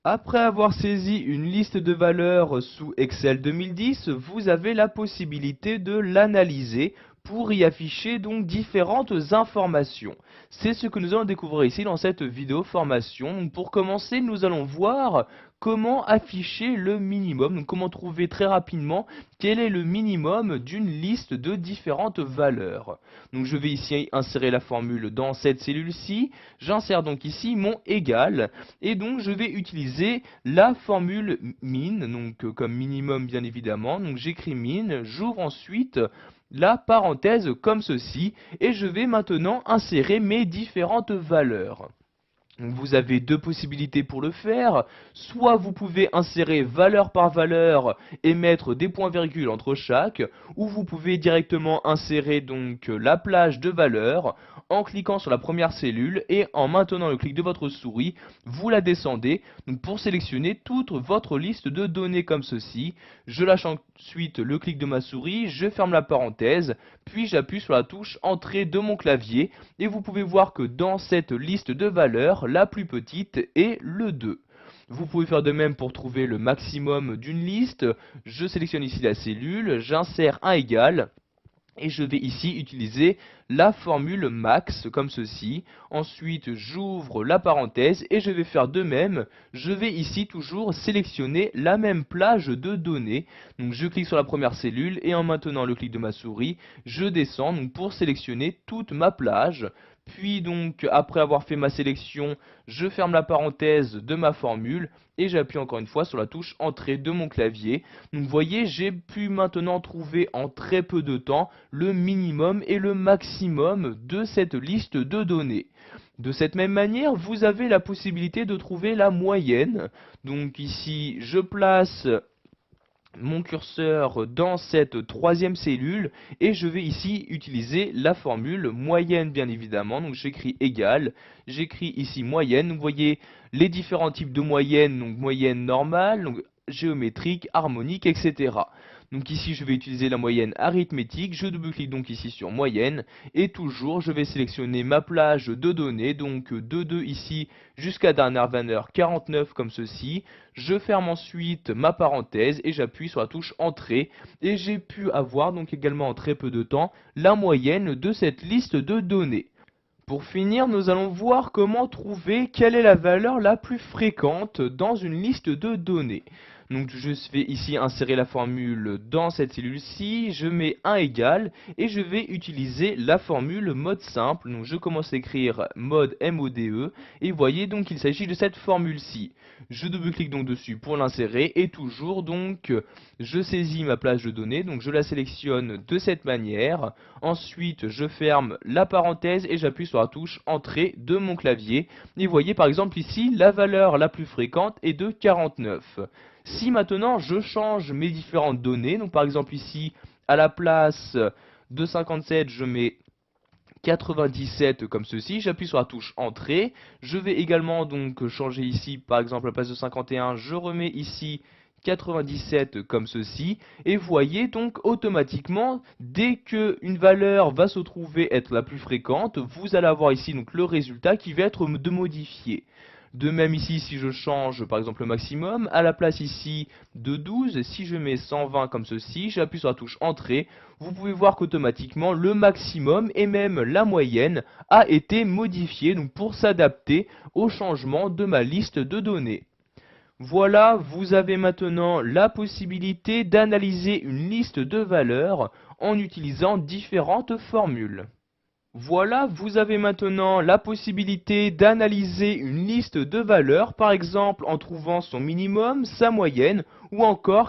Après avoir saisi une liste de valeurs sous Excel 2010, vous avez la possibilité de l'analyser pour y afficher donc différentes informations. C'est ce que nous allons découvrir ici dans cette vidéo formation. Donc pour commencer, nous allons voir comment afficher le minimum, donc comment trouver très rapidement quel est le minimum d'une liste de différentes valeurs. Donc je vais ici insérer la formule dans cette cellule-ci, j'insère donc ici mon égal, et donc je vais utiliser la formule min, donc comme minimum bien évidemment, donc j'écris min, j'ouvre ensuite la parenthèse comme ceci, et je vais maintenant insérer mes différentes valeurs. Vous avez deux possibilités pour le faire, soit vous pouvez insérer valeur par valeur et mettre des points-virgules entre chaque, ou vous pouvez directement insérer donc la plage de valeurs en cliquant sur la première cellule et en maintenant le clic de votre souris, vous la descendez donc pour sélectionner toute votre liste de données comme ceci. Je lâche ensuite le clic de ma souris, je ferme la parenthèse, puis j'appuie sur la touche Entrée de mon clavier et vous pouvez voir que dans cette liste de valeurs, la plus petite est le 2. Vous pouvez faire de même pour trouver le maximum d'une liste. Je sélectionne ici la cellule, j'insère un égal. Et je vais ici utiliser la formule max comme ceci. Ensuite, j'ouvre la parenthèse et je vais faire de même. Je vais ici toujours sélectionner la même plage de données. Donc je clique sur la première cellule et en maintenant le clic de ma souris, je descends donc pour sélectionner toute ma plage. Puis donc, après avoir fait ma sélection, je ferme la parenthèse de ma formule et j'appuie encore une fois sur la touche Entrée de mon clavier. Donc vous voyez, j'ai pu maintenant trouver en très peu de temps le minimum et le maximum de cette liste de données. De cette même manière, vous avez la possibilité de trouver la moyenne. Donc ici, je place mon curseur dans cette troisième cellule et je vais ici utiliser la formule moyenne bien évidemment. Donc j'écris égal, j'écris ici moyenne. Vous voyez les différents types de moyenne, donc moyenne normale, donc géométrique, harmonique, etc. Donc ici je vais utiliser la moyenne arithmétique, je double-clique donc ici sur moyenne et toujours je vais sélectionner ma plage de données, donc de 2 ici jusqu'à dernière valeur 49 comme ceci. Je ferme ensuite ma parenthèse et j'appuie sur la touche Entrée et j'ai pu avoir donc également en très peu de temps la moyenne de cette liste de données. Pour finir, nous allons voir comment trouver quelle est la valeur la plus fréquente dans une liste de données. Donc je vais ici insérer la formule dans cette cellule-ci, je mets un égal et je vais utiliser la formule mode simple. Donc je commence à écrire mode MODE et vous voyez donc qu'il s'agit de cette formule-ci. Je double-clique donc dessus pour l'insérer et toujours donc je saisis ma plage de données, donc je la sélectionne de cette manière. Ensuite je ferme la parenthèse et j'appuie sur la touche Entrée de mon clavier. Et vous voyez par exemple ici la valeur la plus fréquente est de 49. Si maintenant je change mes différentes données, donc par exemple ici à la place de 57 je mets 97 comme ceci, j'appuie sur la touche Entrée, je vais également donc changer ici par exemple à la place de 51, je remets ici 97 comme ceci, et vous voyez donc automatiquement dès qu'une valeur va se trouver être la plus fréquente, vous allez avoir ici donc le résultat qui va être de modifié. De même ici, si je change par exemple le maximum, à la place ici de 12, si je mets 120 comme ceci, j'appuie sur la touche Entrée, vous pouvez voir qu'automatiquement le maximum et même la moyenne a été modifié donc pour s'adapter au changement de ma liste de données. Voilà, vous avez maintenant la possibilité d'analyser une liste de valeurs en utilisant différentes formules. Voilà, vous avez maintenant la possibilité d'analyser une liste de valeurs, par exemple en trouvant son minimum, sa moyenne ou encore